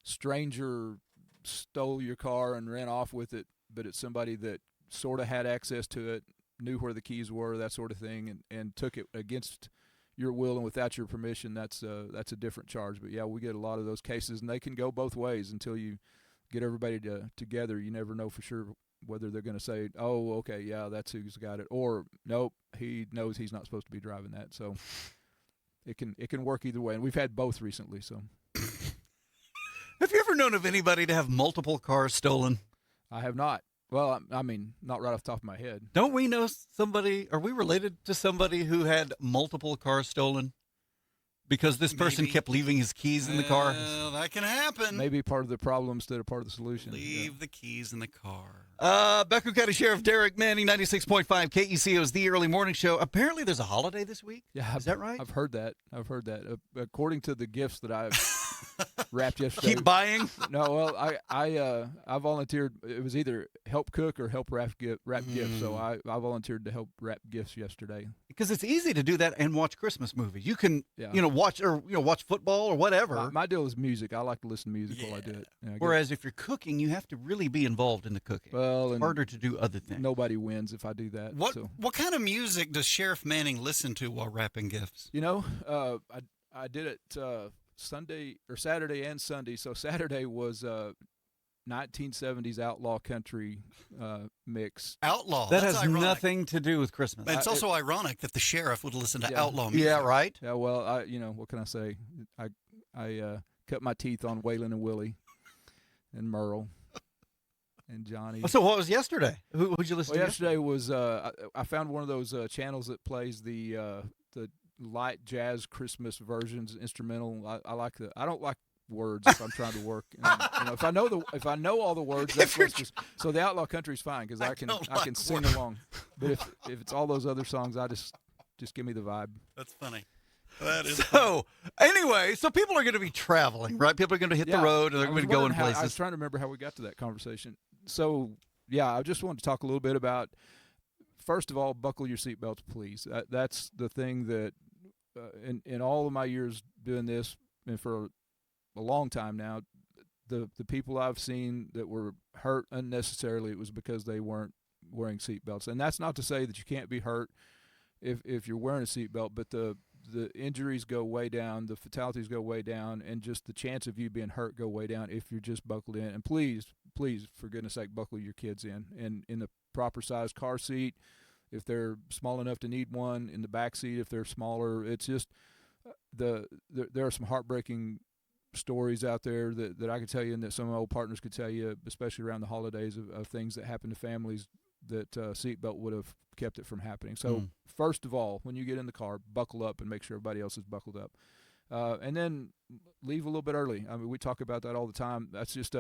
S12: stranger stole your car and ran off with it, but it's somebody that sort of had access to it, knew where the keys were, that sort of thing, and took it against your will and without your permission, that's a different charge. But, yeah, we get a lot of those cases, and they can go both ways until you get everybody together. You never know for sure whether they're going to say, oh, okay, yeah, that's who's got it, or nope, he knows he's not supposed to be driving that. So it can work either way, and we've had both recently. So,
S1: have you ever known of anybody to have multiple cars stolen?
S12: I have not. Well, I mean, not right off the top of my head.
S1: Don't we know somebody? Are we related to somebody who had multiple cars stolen? Because this person kept leaving his keys in the car?
S2: That can happen.
S12: Maybe part of the problem instead of part of the solution.
S2: Leave the keys in the car.
S1: Becker County Sheriff Derek Manning, 96.5 KECO's The Early Morning Show. Apparently there's a holiday this week?
S12: Yeah.
S1: Is that right?
S12: I've heard that. According to the gifts that I've wrapped yesterday.
S1: Keep buying?
S12: No, well, I volunteered. It was either help cook or help wrap gifts. So I volunteered to help wrap gifts yesterday.
S1: Because it's easy to do that and watch Christmas movies. You can, watch football or whatever.
S12: My deal is music. I like to listen to music while I do it.
S1: Whereas if you're cooking, you have to really be involved in the cooking.
S12: Well,
S1: it's harder to do other things.
S12: Nobody wins if I do that.
S2: What kind of music does Sheriff Manning listen to while wrapping gifts?
S12: I did it Saturday and Sunday. So Saturday was 1970s outlaw country mix.
S2: Outlaw.
S1: That
S2: That's
S1: has
S2: ironic.
S1: nothing to do with Christmas.
S2: But it's also ironic that the sheriff would listen to outlaw music.
S1: Yeah, right.
S12: Yeah, well, what can I say? I cut my teeth on Waylon and Willie and Merle and Johnny.
S1: So what was yesterday? Who'd you listen to?
S12: Yesterday was I found one of those channels that plays the light jazz Christmas versions, instrumental. I don't like words if I'm trying to work. If I know all the words, that's what's just. So the outlaw country's fine because I can sing along. But if it's all those other songs, I just give me the vibe.
S2: That's funny. That is
S1: anyway, so people are going to be traveling, right? People are going to hit the road and they're going to go in places.
S12: I was trying to remember how we got to that conversation. So, yeah, I just wanted to talk a little bit about, first of all, buckle your seatbelts, please. That's the thing that in all of my years doing this, and for a long time now, the people I've seen that were hurt unnecessarily, it was because they weren't wearing seatbelts. And that's not to say that you can't be hurt if you're wearing a seatbelt, but the injuries go way down, the fatalities go way down, and just the chance of you being hurt go way down if you're just buckled in. And please, for goodness sake, buckle your kids in the proper size car seat. If they're small enough to need one, in the back seat if they're smaller. It's just there are some heartbreaking stories out there that I could tell you and that some of my old partners could tell you, especially around the holidays, of things that happen to families that seatbelt would have kept it from happening. So first of all, when you get in the car, buckle up and make sure everybody else is buckled up. And then leave a little bit early. I mean, we talk about that all the time. That's just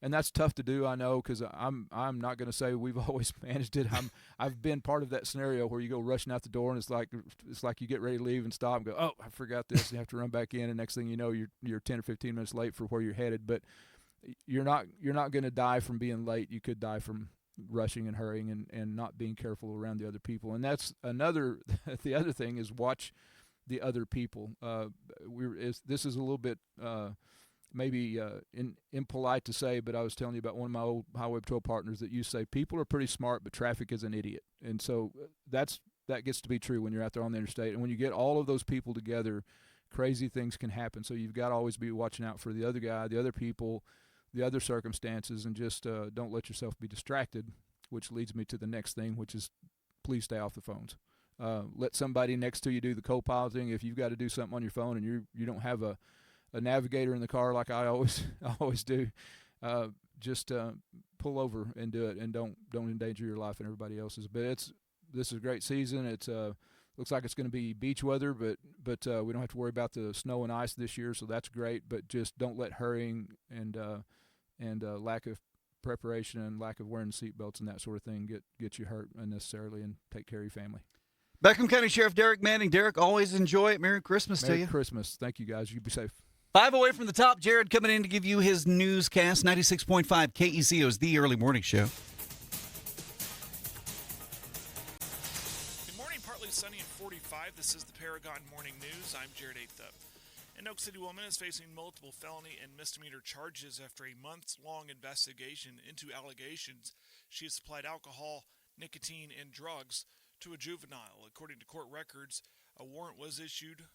S12: and that's tough to do, I know, because I'm not going to say we've always managed it. I've been part of that scenario where you go rushing out the door and it's like you get ready to leave and stop and go, oh, I forgot this. You have to run back in, and next thing you know, you're 10 or 15 minutes late for where you're headed. But you're not going to die from being late. You could die from rushing and hurrying and not being careful around the other people. And that's the other thing is watch the other people. This is a little bit maybe impolite to say, but I was telling you about one of my old highway patrol partners that used to say people are pretty smart, but traffic is an idiot. And so that gets to be true when you're out there on the interstate. And when you get all of those people together, crazy things can happen. So you've got to always be watching out for the other guy, the other people, the other circumstances, and just don't let yourself be distracted, which leads me to the next thing, which is please stay off the phones. Let somebody next to you do the co-piloting. If you've got to do something on your phone and you don't have a navigator in the car like I always do, just pull over and do it, and don't endanger your life and everybody else's. But this is a great season. It's Looks like it's going to be beach weather, but we don't have to worry about the snow and ice this year, so that's great. But just don't let hurrying and lack of preparation and lack of wearing seatbelts and that sort of thing get you hurt unnecessarily, and take care of your family.
S1: Beckham County Sheriff Derek Manning. Derek, always enjoy it. Merry Christmas to you.
S12: Merry Christmas. Thank you, guys. You be safe.
S1: 5 away from the top. Jared coming in to give you his newscast. 96.5 KECO's The Early Morning Show.
S13: Good morning. Partly sunny and 45. This is the Paragon Morning News. I'm Jared Aithup. An Oak City woman is facing multiple felony and misdemeanor charges after a months-long investigation into allegations she has supplied alcohol, nicotine, and drugs to a juvenile. According to court records, a warrant was issued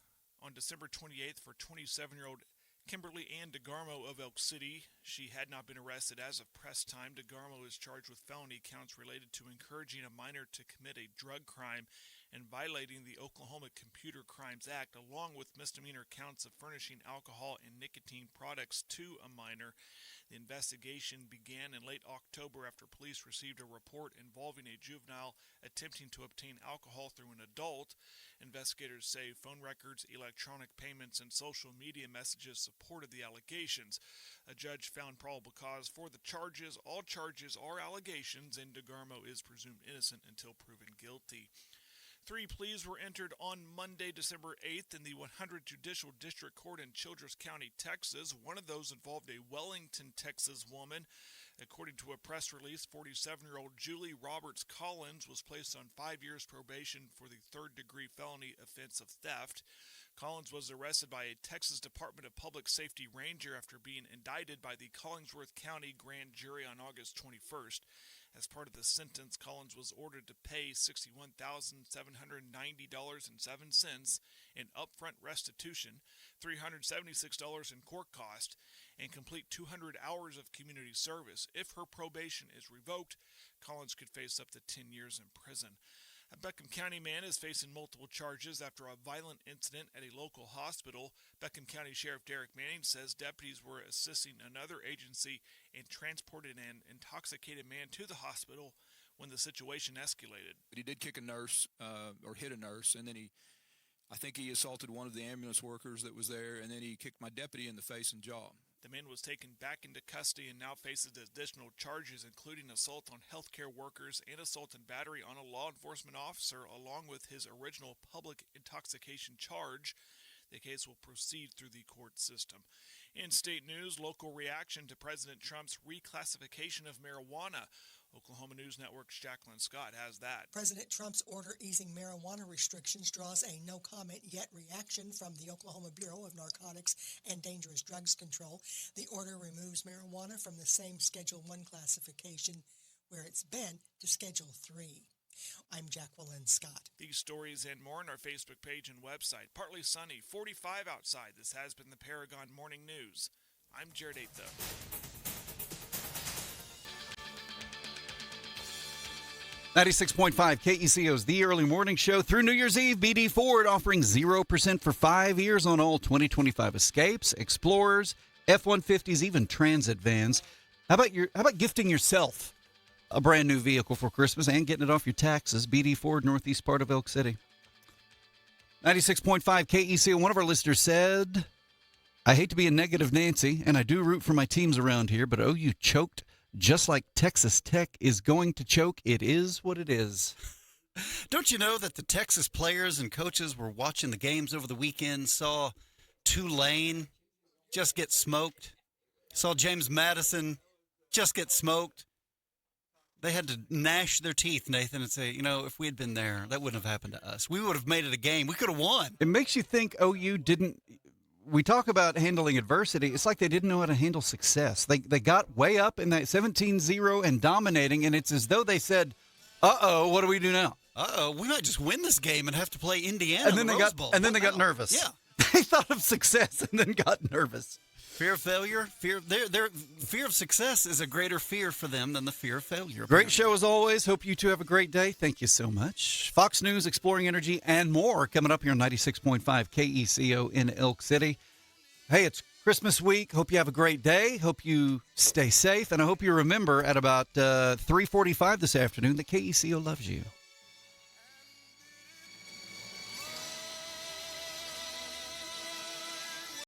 S13: on December 28th for 27-year-old Kimberly Ann DeGarmo of Elk City. She had not been arrested as of press time. DeGarmo is charged with felony counts related to encouraging a minor to commit a drug crime and violating the Oklahoma Computer Crimes Act, along with misdemeanor counts of furnishing alcohol and nicotine products to a minor. The investigation began in late October after police received a report involving a juvenile attempting to obtain alcohol through an adult. Investigators say phone records, electronic payments, and social media messages supported the allegations. A judge found probable cause for the charges. All charges are allegations, and DeGarmo is presumed innocent until proven guilty. 3 pleas were entered on Monday, December 8th in the 100 Judicial District Court in Childress County, Texas. One of those involved a Wellington, Texas woman. According to a press release, 47-year-old Julie Roberts Collins was placed on 5 years probation for the third-degree felony offense of theft. Collins was arrested by a Texas Department of Public Safety ranger after being indicted by the Collingsworth County Grand Jury on August 21st. As part of the sentence, Collins was ordered to pay $61,790.07 in upfront restitution, $376 in court cost, and complete 200 hours of community service. If her probation is revoked, Collins could face up to 10 years in prison. A Beckham County man is facing multiple charges after a violent incident at a local hospital. Beckham County Sheriff Derek Manning says deputies were assisting another agency and transported an intoxicated man to the hospital when the situation escalated.
S12: But he did kick a nurse, or hit a nurse, and then I think he assaulted one of the ambulance workers that was there, and then he kicked my deputy in the face and jaw.
S13: The man was taken back into custody and now faces additional charges, including assault on healthcare workers and assault and battery on a law enforcement officer, along with his original public intoxication charge. The case will proceed through the court system. In state news, local reaction to President Trump's reclassification of marijuana. Oklahoma News Network's Jacqueline Scott has that.
S14: President Trump's order easing marijuana restrictions draws a no-comment yet reaction from the Oklahoma Bureau of Narcotics and Dangerous Drugs Control. The order removes marijuana from the same Schedule 1 classification where it's been to Schedule 3. I'm Jacqueline Scott.
S13: These stories and more on our Facebook page and website. Partly sunny, 45 outside. This has been the Paragon Morning News. I'm Jared Aithup.
S1: 96.5 KECO's The Early Morning Show. Through New Year's Eve, BD Ford offering 0% for 5 years on all 2025 Escapes, Explorers, F-150s, even Transit vans. How about gifting yourself a brand new vehicle for Christmas and getting it off your taxes? BD Ford, northeast part of Elk City. 96.5 KECO. One of our listeners said, I hate to be a negative Nancy, and I do root for my teams around here, but OU choked just like Texas Tech is going to choke. It is what it is.
S2: Don't you know that the Texas players and coaches were watching the games over the weekend, saw Tulane just get smoked, saw James Madison just get smoked? They had to gnash their teeth, Nathan, and say, if we had been there, that wouldn't have happened to us. We would have made it a game. We could have won.
S1: It makes you think OU didn't. We talk about handling adversity. It's like they didn't know how to handle success. They got way up in that 17-0 and dominating, and it's as though they said, uh-oh, what do we do now?
S2: We might just win this game and have to play Indiana
S1: and then they got nervous.
S2: Yeah.
S1: They thought of success and then got nervous.
S2: Fear of failure, their fear of success is a greater fear for them than the fear of failure.
S1: Great show as always. Hope you two have a great day. Thank you so much. Fox News, Exploring Energy, and more coming up here on 96.5 KECO in Elk City. Hey, it's Christmas week. Hope you have a great day. Hope you stay safe. And I hope you remember at about 3:45 this afternoon that KECO loves you.